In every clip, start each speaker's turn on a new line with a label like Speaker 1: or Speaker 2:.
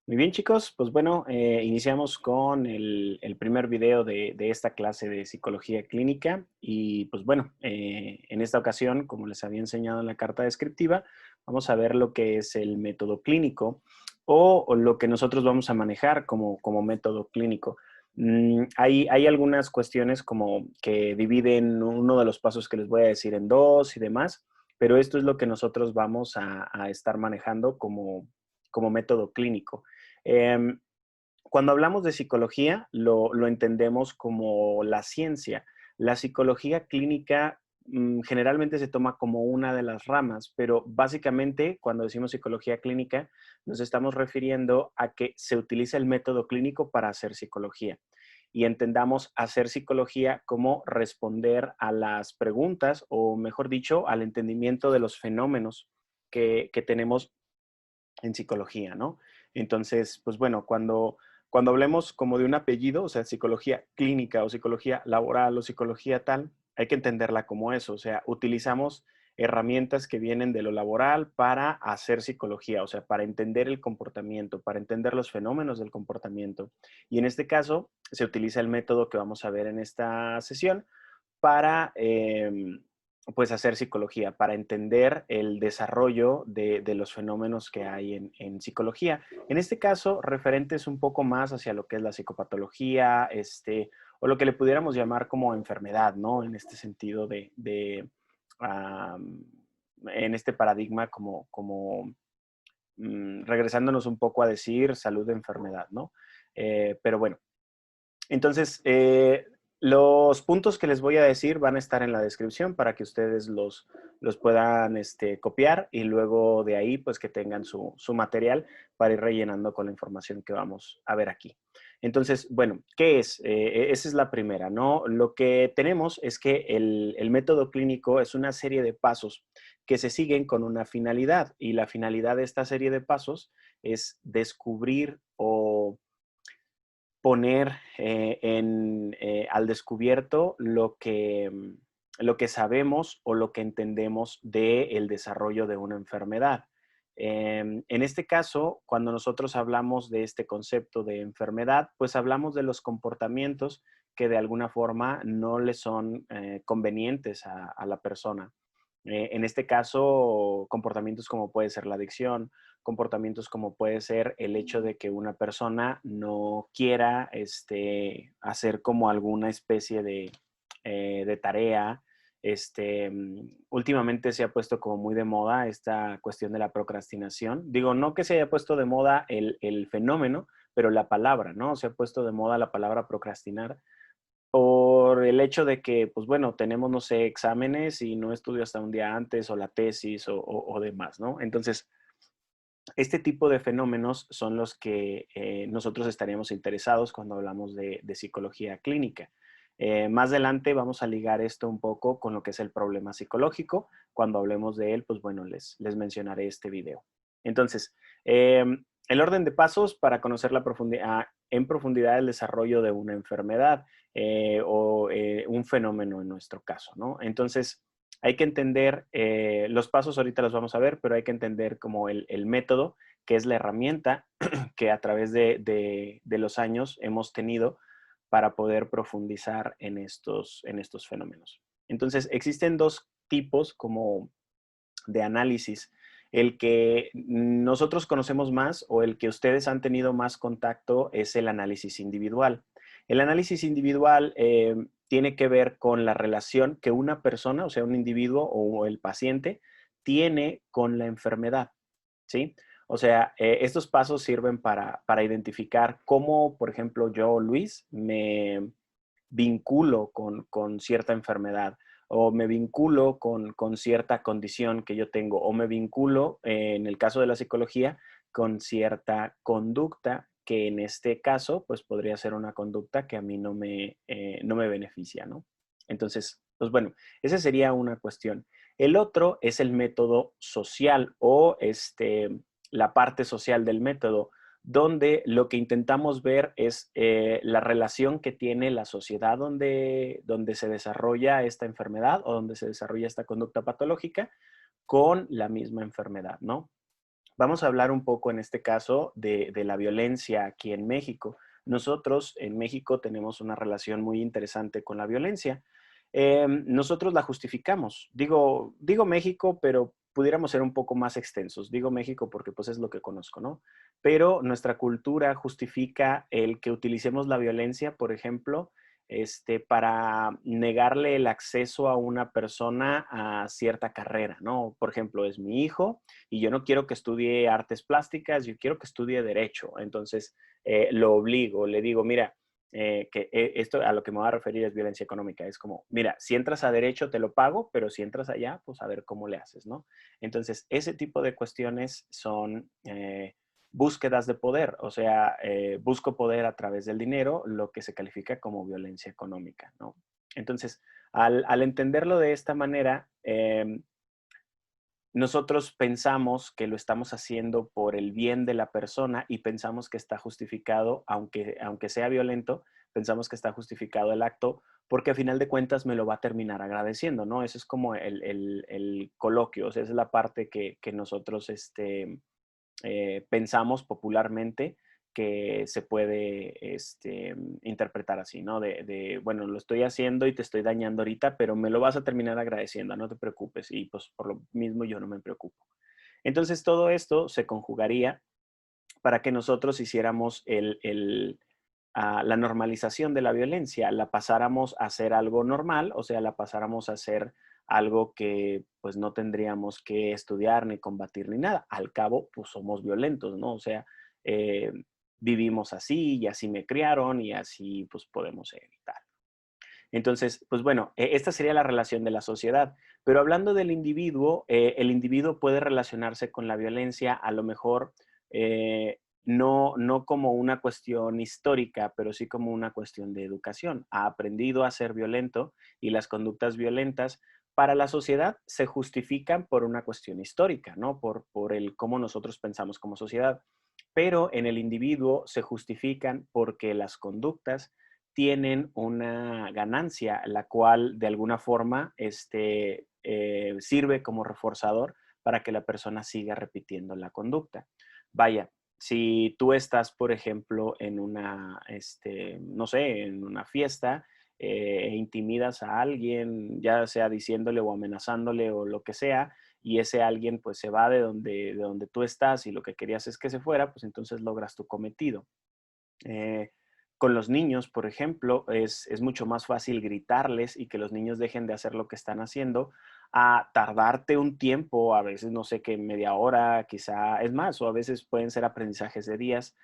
Speaker 1: Muy bien, chicos, pues bueno, iniciamos con el primer video de esta clase de psicología clínica y pues bueno, en esta ocasión, como les había enseñado en la carta descriptiva, vamos a ver lo que es el método clínico o lo que nosotros vamos a manejar como método clínico. Hay algunas cuestiones como que dividen uno de los pasos que les voy a decir en dos y demás, pero esto es lo que nosotros vamos a estar manejando como método clínico. Em, Cuando hablamos de psicología, lo entendemos como la ciencia. La psicología clínica generalmente se toma como una de las ramas, pero básicamente cuando decimos psicología clínica nos estamos refiriendo a que se utiliza el método clínico para hacer psicología. Y entendamos hacer psicología como responder a las preguntas o, mejor dicho, al entendimiento de los fenómenos que tenemos en psicología, ¿no? Entonces, pues bueno, cuando hablemos como de un apellido, o sea, psicología clínica o psicología laboral o psicología tal, hay que entenderla como eso, o sea, utilizamos herramientas que vienen de lo laboral para hacer psicología, o sea, para entender el comportamiento, para entender los fenómenos del comportamiento. Y en este caso, se utiliza el método que vamos a ver en esta sesión para pues hacer psicología, para entender el desarrollo de los fenómenos que hay en psicología. En este caso, referentes un poco más hacia lo que es la psicopatología, o lo que le pudiéramos llamar como enfermedad, ¿no? En este sentido um, en este paradigma regresándonos un poco a decir salud de enfermedad, ¿no? Pero bueno, entonces, los puntos que les voy a decir van a estar en la descripción para que ustedes los puedan copiar y luego de ahí, pues que tengan su material para ir rellenando con la información que vamos a ver aquí. Entonces, bueno, ¿qué es? Esa es la primera, ¿no? Lo que tenemos es que el método clínico es una serie de pasos que se siguen con una finalidad y la finalidad de esta serie de pasos es descubrir o poner al descubierto lo que sabemos o lo que entendemos del desarrollo de una enfermedad. En este caso, cuando nosotros hablamos de este concepto de enfermedad, pues hablamos de los comportamientos que de alguna forma no le son convenientes a la persona. En este caso, comportamientos como puede ser la adicción, comportamientos como puede ser el hecho de que una persona no quiera hacer como alguna especie de tarea. Últimamente se ha puesto como muy de moda esta cuestión de la procrastinación. Digo, no que se haya puesto de moda el fenómeno, pero la palabra, ¿no? Se ha puesto de moda la palabra procrastinar por el hecho de que, pues bueno, tenemos, no sé, exámenes y no estudio hasta un día antes o la tesis o demás, ¿no? Entonces, este tipo de fenómenos son los que nosotros estaríamos interesados cuando hablamos de psicología clínica. Más adelante vamos a ligar esto un poco con lo que es el problema psicológico. Cuando hablemos de él, pues bueno, les mencionaré este video. Entonces, el orden de pasos para conocer en profundidad el desarrollo de una enfermedad o un fenómeno en nuestro caso, ¿no? Entonces, hay que entender, los pasos ahorita los vamos a ver, pero hay que entender como el método, que es la herramienta que a través de los años hemos tenido para poder profundizar en estos fenómenos. Entonces, existen dos tipos como de análisis. El que nosotros conocemos más o el que ustedes han tenido más contacto es el análisis individual. El análisis individual tiene que ver con la relación que una persona, o sea, un individuo o el paciente, tiene con la enfermedad, ¿sí? O sea, estos pasos sirven para identificar cómo, por ejemplo, yo, Luis, me vinculo con cierta enfermedad o me vinculo con cierta condición que yo tengo o me vinculo, en el caso de la psicología, con cierta conducta que en este caso, pues podría ser una conducta que a mí no me beneficia, ¿no? Entonces, pues bueno, esa sería una cuestión. El otro es el método social o la parte social del método, donde lo que intentamos ver es la relación que tiene la sociedad donde se desarrolla esta enfermedad o donde se desarrolla esta conducta patológica con la misma enfermedad, ¿no? Vamos a hablar un poco en este caso de la violencia aquí en México. Nosotros en México tenemos una relación muy interesante con la violencia. Nosotros la justificamos. Digo México, pero pudiéramos ser un poco más extensos. Digo México porque pues es lo que conozco, ¿no? Pero nuestra cultura justifica el que utilicemos la violencia, por ejemplo, para negarle el acceso a una persona a cierta carrera, ¿no? Por ejemplo, es mi hijo y yo no quiero que estudie artes plásticas, yo quiero que estudie derecho. Entonces, lo obligo, le digo, mira, esto a lo que me voy a referir es violencia económica. Es como, mira, si entras a derecho te lo pago, pero si entras allá, pues a ver cómo le haces, ¿no? Entonces, ese tipo de cuestiones son búsquedas de poder, o sea, busco poder a través del dinero, lo que se califica como violencia económica, ¿no? Entonces, al entenderlo de esta manera, nosotros pensamos que lo estamos haciendo por el bien de la persona y pensamos que está justificado, aunque sea violento, pensamos que está justificado el acto porque a final de cuentas me lo va a terminar agradeciendo, ¿no? Eso es como el coloquio, o sea, esa es la parte que nosotros pensamos popularmente que se puede interpretar así, ¿no? Bueno, lo estoy haciendo y te estoy dañando ahorita, pero me lo vas a terminar agradeciendo, no te preocupes. Y pues por lo mismo yo no me preocupo. Entonces todo esto se conjugaría para que nosotros hiciéramos la normalización de la violencia, la pasáramos a ser algo normal, o sea, la pasáramos a ser algo que pues no tendríamos que estudiar ni combatir ni nada. Al cabo, pues somos violentos, ¿no? O sea, eh, vivimos así y así me criaron y así pues podemos ser y tal. Entonces, pues bueno, esta sería la relación de la sociedad. Pero hablando del individuo, el individuo puede relacionarse con la violencia a lo mejor no como una cuestión histórica, pero sí como una cuestión de educación. Ha aprendido a ser violento y las conductas violentas para la sociedad se justifican por una cuestión histórica, ¿no? Por el cómo nosotros pensamos como sociedad. Pero en el individuo se justifican porque las conductas tienen una ganancia, la cual de alguna forma sirve como reforzador para que la persona siga repitiendo la conducta. Vaya, si tú estás, por ejemplo, en una, no sé, en una fiesta e intimidas a alguien, ya sea diciéndole o amenazándole o lo que sea, y ese alguien pues se va de donde tú estás y lo que querías es que se fuera, pues entonces logras tu cometido. Eh, con los niños, por ejemplo, es mucho más fácil gritarles y que los niños dejen de hacer lo que están haciendo a tardarte un tiempo, a veces no sé qué, media hora, quizá, es más, o a veces pueden ser aprendizajes de días,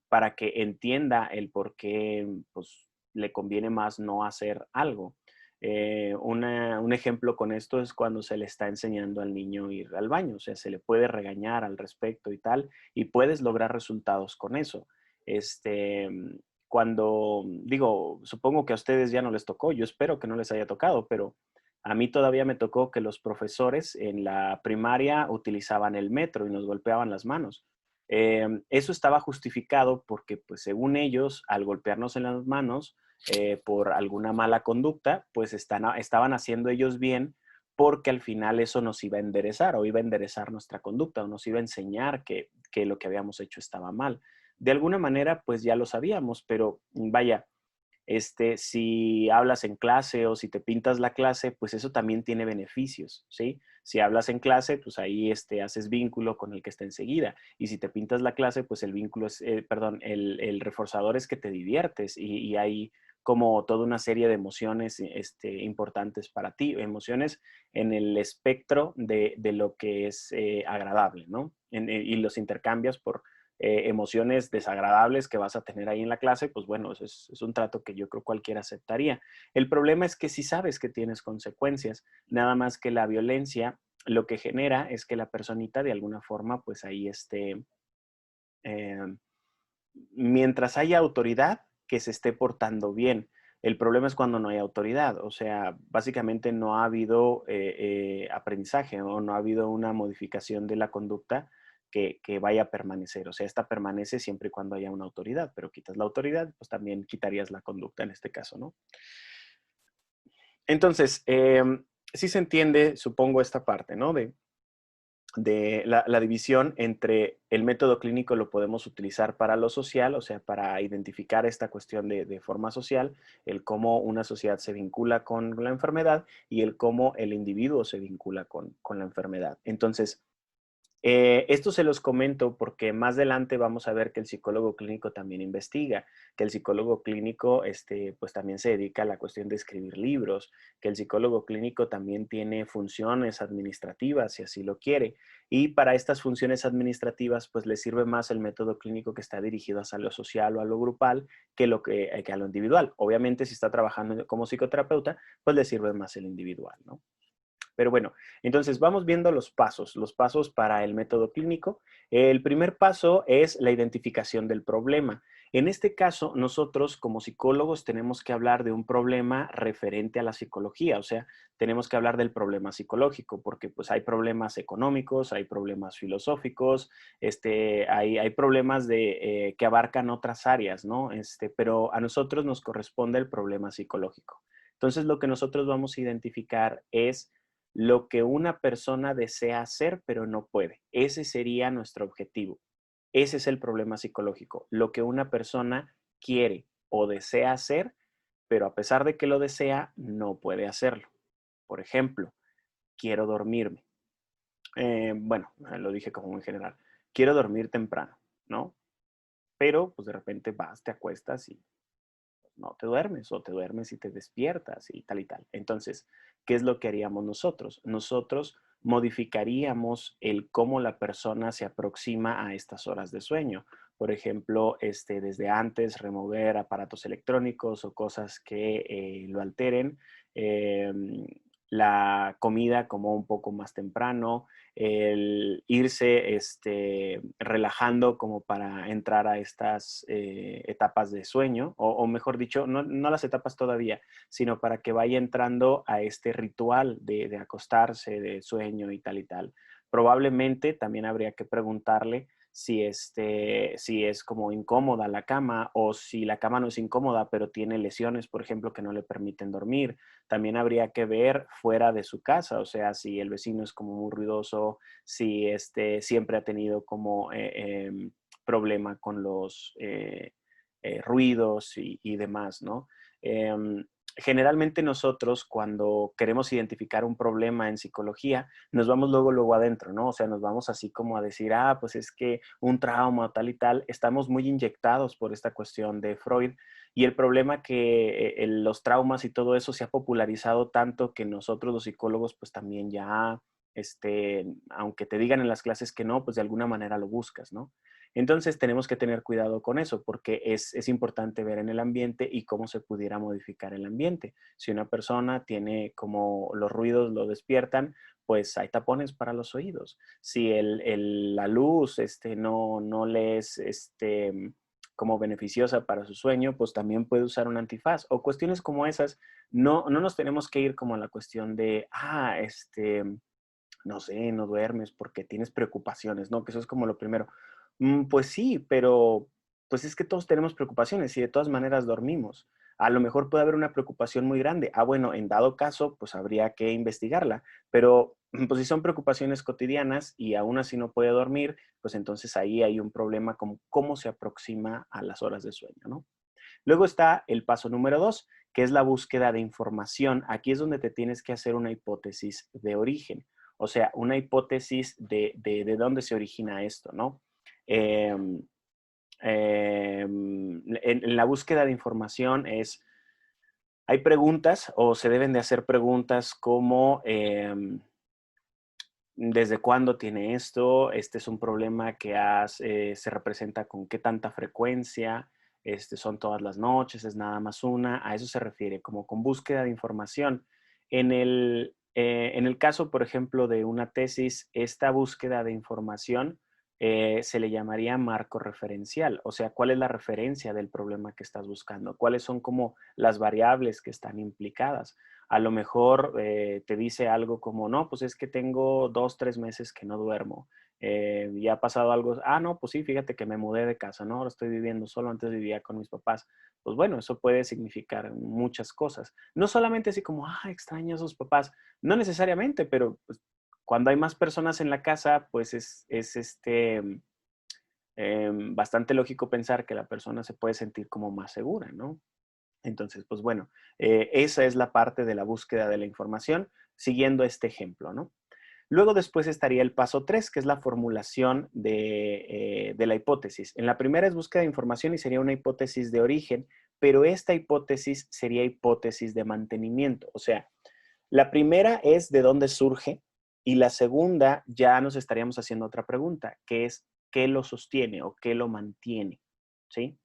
Speaker 1: para que entienda el por qué pues, le conviene más no hacer algo. Un ejemplo con esto es cuando se le está enseñando al niño ir al baño, o sea, se le puede regañar al respecto y tal, y puedes lograr resultados con eso. Este, cuando digo, supongo que a ustedes ya no les tocó, yo espero que no les haya tocado, pero a mí todavía me tocó que los profesores en la primaria utilizaban el metro y nos golpeaban las manos. Eso estaba justificado porque, pues, según ellos, al golpearnos en las manos por alguna mala conducta, pues estaban haciendo ellos bien porque al final eso nos iba a enderezar o iba a enderezar nuestra conducta o nos iba a enseñar que lo que habíamos hecho estaba mal. De alguna manera, pues ya lo sabíamos, pero vaya, si hablas en clase o si te pintas la clase, pues eso también tiene beneficios, ¿sí? Si hablas en clase, pues ahí haces vínculo con el que está enseguida. Y si te pintas la clase, pues el vínculo es, perdón, el reforzador es que te diviertes y hay como toda una serie de emociones importantes para ti, emociones en el espectro de lo que es agradable, ¿no? Y los intercambias por emociones desagradables que vas a tener ahí en la clase, pues bueno, eso es un trato que yo creo cualquiera aceptaría. El problema es que si sabes que tienes consecuencias, nada más que la violencia lo que genera es que la personita de alguna forma, pues ahí eh, mientras haya autoridad, que se esté portando bien. El problema es cuando no hay autoridad, o sea, básicamente no ha habido aprendizaje o no ha habido una modificación de la conducta que vaya a permanecer. O sea, esta permanece siempre y cuando haya una autoridad, pero quitas la autoridad, pues también quitarías la conducta en este caso, ¿no? Entonces, sí se entiende, supongo, esta parte, ¿no? la división entre el método clínico lo podemos utilizar para lo social, o sea, para identificar esta cuestión de forma social, el cómo una sociedad se vincula con la enfermedad y el cómo el individuo se vincula con la enfermedad. Entonces, esto se los comento porque más adelante vamos a ver que el psicólogo clínico también investiga, que el psicólogo clínico pues también se dedica a la cuestión de escribir libros, que el psicólogo clínico también tiene funciones administrativas, si así lo quiere. Y para estas funciones administrativas, pues le sirve más el método clínico que está dirigido hacia lo social o a lo grupal que a lo individual. Obviamente, si está trabajando como psicoterapeuta, pues le sirve más el individual, ¿no? Pero bueno, entonces vamos viendo los pasos para el método clínico. El primer paso es la identificación del problema. En este caso, nosotros como psicólogos tenemos que hablar de un problema referente a la psicología, o sea, tenemos que hablar del problema psicológico, porque pues hay problemas económicos, hay problemas filosóficos, hay problemas que abarcan otras áreas, ¿no? Pero a nosotros nos corresponde el problema psicológico. Entonces, lo que nosotros vamos a identificar es lo que una persona desea hacer, pero no puede. Ese sería nuestro objetivo. Ese es el problema psicológico. Lo que una persona quiere o desea hacer, pero a pesar de que lo desea, no puede hacerlo. Por ejemplo, quiero dormirme. Bueno, lo dije como en general. Quiero dormir temprano, ¿no? Pero, pues de repente vas, te acuestas y no te duermes o te duermes y te despiertas y tal y tal. Entonces, ¿qué es lo que haríamos nosotros? Nosotros modificaríamos el cómo la persona se aproxima a estas horas de sueño. Por ejemplo, desde antes remover aparatos electrónicos o cosas que lo alteren. Eh, la comida como un poco más temprano, el irse relajando como para entrar a estas etapas de sueño, o mejor dicho, no las etapas todavía, sino para que vaya entrando a este ritual de acostarse, de sueño y tal y tal. Probablemente también habría que preguntarle si es como incómoda la cama o si la cama no es incómoda, pero tiene lesiones, por ejemplo, que no le permiten dormir. También habría que ver fuera de su casa, o sea, si el vecino es como muy ruidoso, si siempre ha tenido como problema con los ruidos y demás, ¿no? Em, Generalmente nosotros cuando queremos identificar un problema en psicología, nos vamos luego adentro, ¿no? O sea, nos vamos así como a decir, pues es que un trauma tal y tal, estamos muy inyectados por esta cuestión de Freud y el problema que los traumas y todo eso se ha popularizado tanto que nosotros los psicólogos pues también ya, aunque te digan en las clases que no, pues de alguna manera lo buscas, ¿no? Entonces tenemos que tener cuidado con eso porque es importante ver en el ambiente y cómo se pudiera modificar el ambiente. Si una persona tiene como los ruidos lo despiertan, pues hay tapones para los oídos. Si la luz no le es como beneficiosa para su sueño, pues también puede usar un antifaz o cuestiones como esas. No nos tenemos que ir como a la cuestión de, no sé, no duermes porque tienes preocupaciones, ¿no? Que eso es como lo primero. Pues sí, pero pues es que todos tenemos preocupaciones y de todas maneras dormimos. A lo mejor puede haber una preocupación muy grande. Bueno, en dado caso, pues habría que investigarla. Pero pues si son preocupaciones cotidianas y aún así no puede dormir, pues entonces ahí hay un problema como cómo se aproxima a las horas de sueño, ¿no? Luego está el paso número 2, que es la búsqueda de información. Aquí es donde te tienes que hacer una hipótesis de origen, o sea, una hipótesis de dónde se origina esto, ¿no? En la búsqueda de información hay preguntas o se deben de hacer preguntas como ¿desde cuándo tiene esto? Este es un problema que se representa con qué tanta frecuencia, son todas las noches, es nada más una, a eso se refiere, como con búsqueda de información. En el caso, por ejemplo, de una tesis, esta búsqueda de información se le llamaría marco referencial, o sea, ¿cuál es la referencia del problema que estás buscando? ¿Cuáles son como las variables que están implicadas? A lo mejor te dice algo como, no, pues es que tengo 2, 3 meses que no duermo. Y ha pasado algo, no, pues sí, fíjate que me mudé de casa, ¿no? Ahora estoy viviendo solo, antes vivía con mis papás. Pues bueno, eso puede significar muchas cosas. No solamente así como, extraño a sus papás. No necesariamente, pero pues, cuando hay más personas en la casa, pues bastante lógico pensar que la persona se puede sentir como más segura, ¿no? Entonces, pues bueno, esa es la parte de la búsqueda de la información siguiendo este ejemplo, ¿no? Luego después estaría el paso 3, que es la formulación de la hipótesis. En la primera es búsqueda de información y sería una hipótesis de origen, pero esta hipótesis sería hipótesis de mantenimiento. O sea, la primera es de dónde surge y la segunda ya nos estaríamos haciendo otra pregunta, que es qué lo sostiene o qué lo mantiene, ¿sí?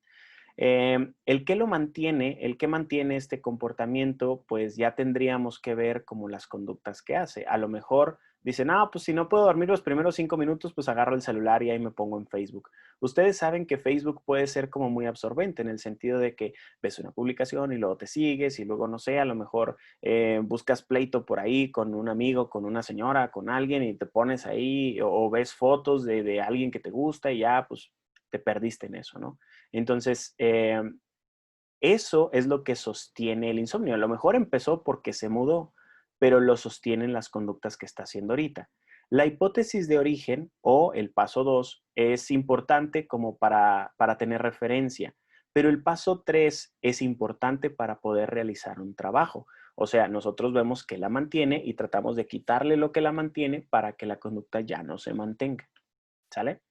Speaker 1: El que lo mantiene, el que mantiene este comportamiento, pues ya tendríamos que ver como las conductas que hace. A lo mejor dicen, ah, pues si no puedo dormir los primeros 5 minutos, pues agarro el celular y ahí me pongo en Facebook. Ustedes saben que Facebook puede ser como muy absorbente en el sentido de que ves una publicación y luego te sigues y luego, no sé, a lo mejor buscas pleito por ahí con un amigo, con una señora, con alguien y te pones ahí o ves fotos de alguien que te gusta y ya, pues te perdiste en eso, ¿no? Entonces, eso es lo que sostiene el insomnio. A lo mejor empezó porque se mudó, pero lo sostienen las conductas que está haciendo ahorita. La hipótesis de origen o el paso 2 es importante como para tener referencia, pero el paso 3 es importante para poder realizar un trabajo. O sea, nosotros vemos que la mantiene y tratamos de quitarle lo que la mantiene para que la conducta ya no se mantenga. ¿Sale?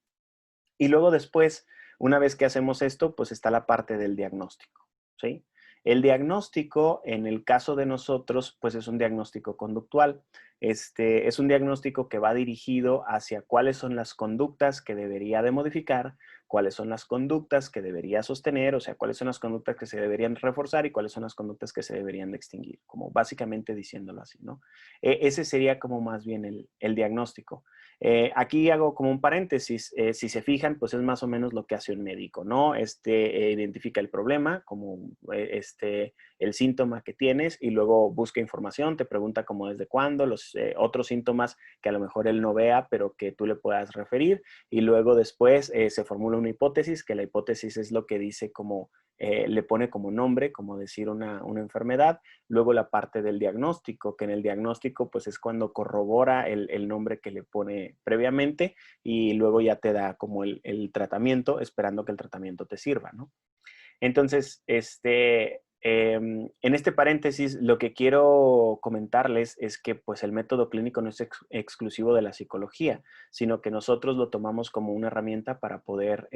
Speaker 1: Y luego después, una vez que hacemos esto, pues está la parte del diagnóstico, ¿sí? El diagnóstico, en el caso de nosotros, pues es un diagnóstico conductual. Es un diagnóstico que va dirigido hacia cuáles son las conductas que debería de modificar, cuáles son las conductas que debería sostener, o sea, cuáles son las conductas que se deberían reforzar y cuáles son las conductas que se deberían de extinguir, como básicamente diciéndolo así, ¿no? Ese sería como más bien el diagnóstico. Aquí hago como un paréntesis, si se fijan, pues es más o menos lo que hace un médico, ¿no? Identifica el problema, como el síntoma que tienes y luego busca información, te pregunta como desde cuándo, los otros síntomas que a lo mejor él no vea, pero que tú le puedas referir y luego después se formula una hipótesis, que la hipótesis es lo que dice como, le pone como nombre, como decir una enfermedad. Luego la parte del diagnóstico, que en el diagnóstico pues es cuando corrobora el nombre que le pone previamente y luego ya te da como el tratamiento, esperando que el tratamiento te sirva, ¿no? Entonces, en este paréntesis, lo que quiero comentarles es que pues el método clínico no es exclusivo de la psicología, sino que nosotros lo tomamos como una herramienta para poder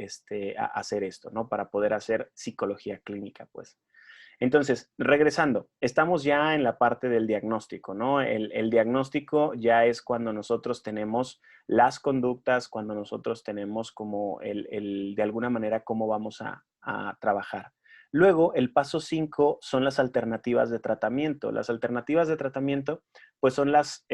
Speaker 1: hacer esto, ¿no? Para poder hacer psicología clínica, pues. Entonces, regresando, estamos ya en la parte del diagnóstico, ¿no? El diagnóstico ya es cuando nosotros tenemos las conductas, cuando nosotros tenemos como de alguna manera, cómo vamos a trabajar. Luego, el paso 5 son las alternativas de tratamiento. Las alternativas de tratamiento, pues son las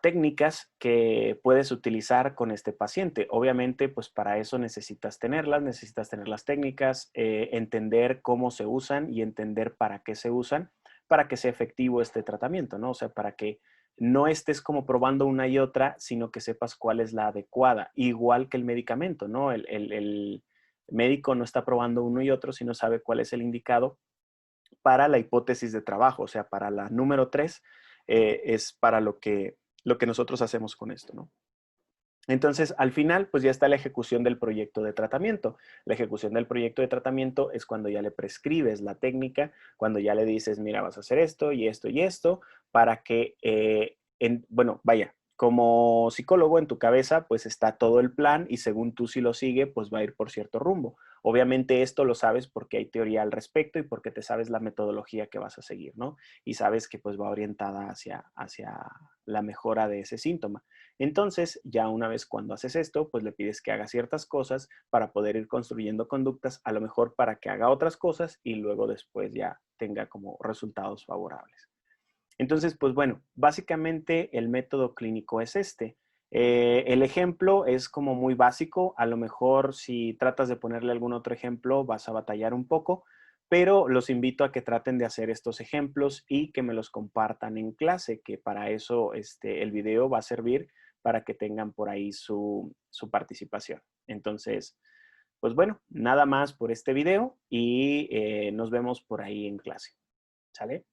Speaker 1: técnicas que puedes utilizar con este paciente. Obviamente, pues para eso necesitas tener las técnicas, entender cómo se usan y entender para qué se usan, para que sea efectivo este tratamiento, ¿no? O sea, para que no estés como probando una y otra, sino que sepas cuál es la adecuada, igual que el medicamento, ¿no? El médico no está probando uno y otro, sino sabe cuál es el indicado para la hipótesis de trabajo, o sea, para la número 3 es para lo que nosotros hacemos con esto, ¿no? Entonces, al final, pues ya está la ejecución del proyecto de tratamiento. La ejecución del proyecto de tratamiento es cuando ya le prescribes la técnica, cuando ya le dices, mira, vas a hacer esto y esto, para que, bueno, vaya, como psicólogo en tu cabeza, pues está todo el plan y según tú si lo sigue, pues va a ir por cierto rumbo. Obviamente esto lo sabes porque hay teoría al respecto y porque te sabes la metodología que vas a seguir, ¿no? Y sabes que pues va orientada hacia la mejora de ese síntoma. Entonces, ya una vez cuando haces esto, pues le pides que haga ciertas cosas para poder ir construyendo conductas, a lo mejor para que haga otras cosas y luego después ya tenga como resultados favorables. Entonces, pues bueno, básicamente el método clínico es este. El ejemplo es como muy básico, a lo mejor si tratas de ponerle algún otro ejemplo vas a batallar un poco, pero los invito a que traten de hacer estos ejemplos y que me los compartan en clase, que para eso el video va a servir para que tengan por ahí su participación. Entonces, pues bueno, nada más por este video y nos vemos por ahí en clase. ¿Sale?